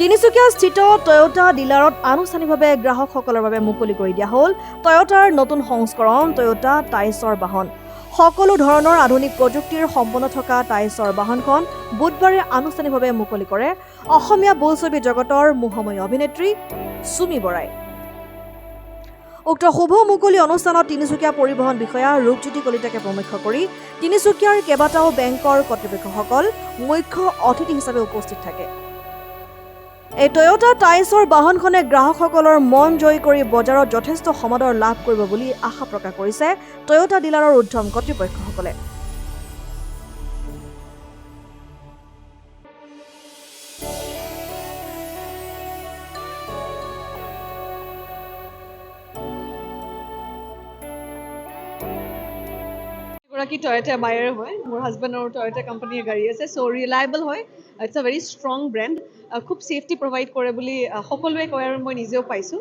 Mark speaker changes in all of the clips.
Speaker 1: তিনিচুকীয়াস্থিত Toyota ডিলাৰত আনুষ্ঠানিকভাৱে গ্ৰাহকসকলৰ বাবে মুকলি কৰি দিয়া হ'ল টয়োটাৰ নতুন সংস্কৰণ টয়োটা টাইছৰ বাহন। সকলো ধৰণৰ আধুনিক প্ৰযুক্তিৰ সম্পন্ন থকা টাইছৰ বাহনখন বুধবাৰে আনুষ্ঠানিকভাৱে মুকলি কৰে অসমীয়া বোলছবি জগতৰ মোহময়ী অভিনেত্ৰী চুমি বৰাই। উক্ত শুভ মুকলি অনুষ্ঠানত তিনিচুকীয়া পৰিবহণ বিষয়া ৰূপজ্যোতি কলিতাকে প্ৰমুখ্য কৰি তিনিচুকীয়াৰ কেইবাটাও বেংকৰ কৰ্তৃপক্ষসকল মুখ্য অতিথি হিচাপে উপস্থিত থাকে। এই টয়োটা টাইছৰ বাহনখনে গ্ৰাহকসকলৰ মন জয় কৰি বজাৰত যথেষ্ট সমাদৰ লাভ কৰিব বুলি আশা প্ৰকাশ কৰিছে টয়োটা ডিলাৰৰ উদ্যম কৰ্তৃপক্ষসকলে।
Speaker 2: এগৰাকী টয়োটা বায়াৰ হয়, মোৰ হাজবেণ্ডৰ টয়োটা কোম্পানীৰ গাড়ী আছে, চ' ৰিলায়েবল হয়, ইটছ আ ভেৰি ষ্ট্ৰং ব্ৰেণ্ড, খুব ছেফটি প্ৰভাইড কৰে বুলি সকলোৱে কয় আৰু মই নিজেও পাইছোঁ।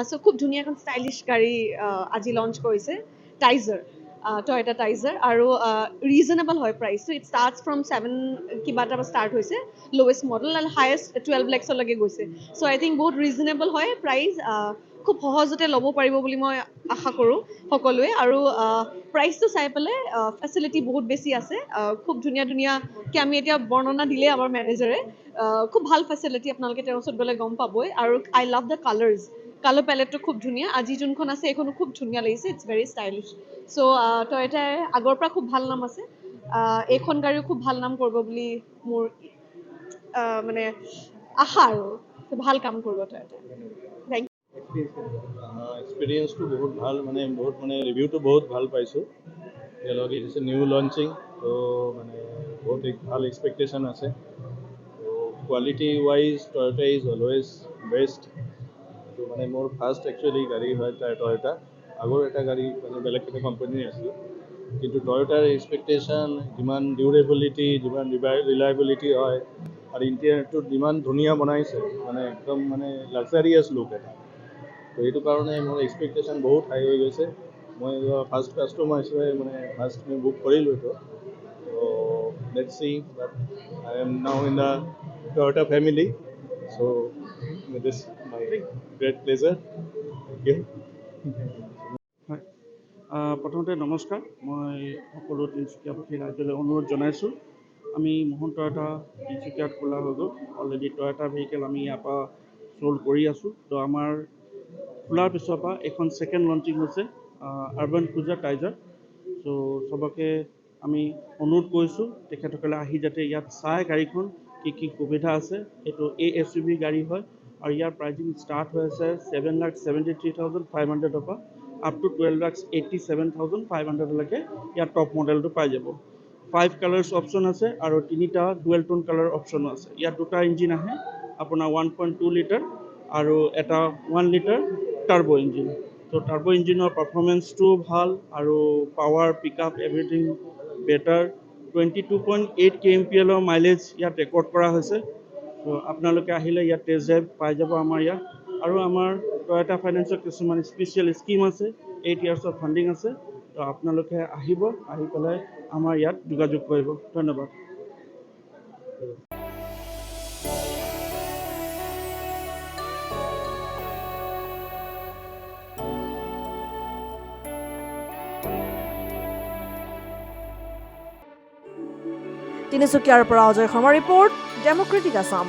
Speaker 2: চ' খুব ধুনীয়া এখন ষ্টাইলিছ গাড়ী আজি লঞ্চ কৰিছে টাইজাৰ, টয়োটা টাইজাৰ, আৰু ৰিজনেবল হয় প্ৰাইচটো। ইট ষ্টাৰ্টছ ফ্ৰম 7 কিবা এটা ষ্টাৰ্ট হৈছে লৱেষ্ট মডেল আৰু হায়েষ্ট 12 lakhsলৈকে গৈছে। চ' আই থিংক বহুত ৰিজনেবল হয় প্ৰাইচ, খুব সহজতে ল'ব পাৰিব বুলি মই আশা কৰোঁ সকলোৱে। আৰু প্ৰাইচটো চাই পেলাই ফেচিলিটি বহুত বেছি আছে, খুব ধুনীয়া ধুনীয়াকৈ আমি এতিয়া বৰ্ণনা দিলে আমাৰ মেনেজাৰে, খুব ভাল ফেচিলিটি, আপোনালোকে তেওঁৰ ওচৰত গ'লে গম পাবই। আৰু I love the colours, colour পেলেটটো খুব ধুনীয়া, আজি যোনখন আছে এইখনো খুব ধুনীয়া লাগিছে, ইটছ ভেৰি ষ্টাইলিছ। চ' টয়োটাই আগৰ পৰা খুব ভাল নাম আছে, এইখন গাড়ীও খুব ভাল নাম কৰিব বুলি মোৰ মানে আশা, আৰু ভাল কাম কৰিব টয়োটাই। Thank U.
Speaker 3: এক্সপিৰিয়েঞ্চটো বহুত ভাল, বহুত ৰিভিউটো বহুত ভাল পাইছোঁ। তেওঁলোকে ইটছ নিউ লঞ্চিং, তো বহুত ভাল এক্সপেক্টেশ্যন আছে। তো quality wise Toyota is always best. তো মোৰ ফাৰ্ষ্ট একচুৱেলি গাড়ী হয় টয়োটা। আগৰ এটা গাড়ী বেলেগ এটা কোম্পানীৰ আছিল, কিন্তু টয়োটাৰ এক্সপেক্টেশ্যন যিমান ডিউৰেবিলিটি, যিমান ৰিলায়েবিলিটি হয়, আৰু ইণ্টেৰিয়ৰটো যিমান ধুনীয়া বনাইছে, একদম লাক্সাৰিয়াছ লুক এটা। তো সেইটো কাৰণে মোৰ এক্সপেক্টেশ্যন বহুত হাই হৈ গৈছে। মই ফাৰ্ষ্ট কাষ্টমাৰ হিচাপে ফাৰ্ষ্ট মই বুক কৰিলোঁ এইটো। তো let's see, but I am now in the Toyota family, so' it is my great pleasure. Thank you.
Speaker 4: হয়, প্ৰথমতে নমস্কাৰ। মই সকলো তিনিচুকীয়াবাসী ৰাইজলৈ অনুৰোধ জনাইছোঁ, আমি মোহন টয়োটা তিনিচুকীয়াত খোলা হৈ গ'ল। অলৰেডি টয়োটা ভেহিকেল আমি ইয়াৰ পৰা চ'ল্ড কৰি আছোঁ। তো আমাৰ খোলাৰ পিছৰ পৰা এইখন ছেকেণ্ড লঞ্চিং হৈছে আৰ্বান ক্ৰুজাৰ টাইজাৰ। চ' চবকে আমি অনুৰোধ কৰিছোঁ তেখেতসকলে আহি যাতে ইয়াত চাই গাড়ীখন কি সুবিধা আছে। এইটো ASUV গাড়ী হয়, আৰু ইয়াৰ প্ৰাইচিং ষ্টাৰ্ট হৈ আছে 7,73,500 পৰা আপ টু 12,87,500লৈকে ইয়াৰ টপ মডেলটো পাই যাব। 5 কালাৰ্ছ অপশ্যন আছে আৰু 3টা ডুৱেল টোন কালাৰ অপশ্যনো আছে। ইয়াত 2টা ইঞ্জিন আহে, আপোনাৰ 1.2 লিটাৰ আৰু এটা 1 লিটাৰ টাৰ্বো ইঞ্জিন। তো টাৰ্বো ইঞ্জিনৰ পাৰফৰ্মেঞ্চটোও ভাল, আৰু power, pick up, everything better. 22.8 kmpl mileage ইয়াত ৰেকৰ্ড কৰা হৈছে। তো আপোনালোকে আহিলে ইয়াত টেষ্ট ড্ৰাইভ পাই যাব আমাৰ ইয়াত। আৰু আমাৰ টয়োটা ফাইনেন্সৰ কিছুমান স্পেচিয়েল স্কিম আছে, 8 years of ফাণ্ডিং আছে। তো আপোনালোকে আহিব, আহি পেলাই আমাৰ ইয়াত যোগাযোগ কৰিব। ধন্যবাদ।
Speaker 1: তিনিচুকীয়াৰ পৰা অজয় শৰ্মা ৰিপৰ্ট, ডেম'ক্ৰেটিক আছাম।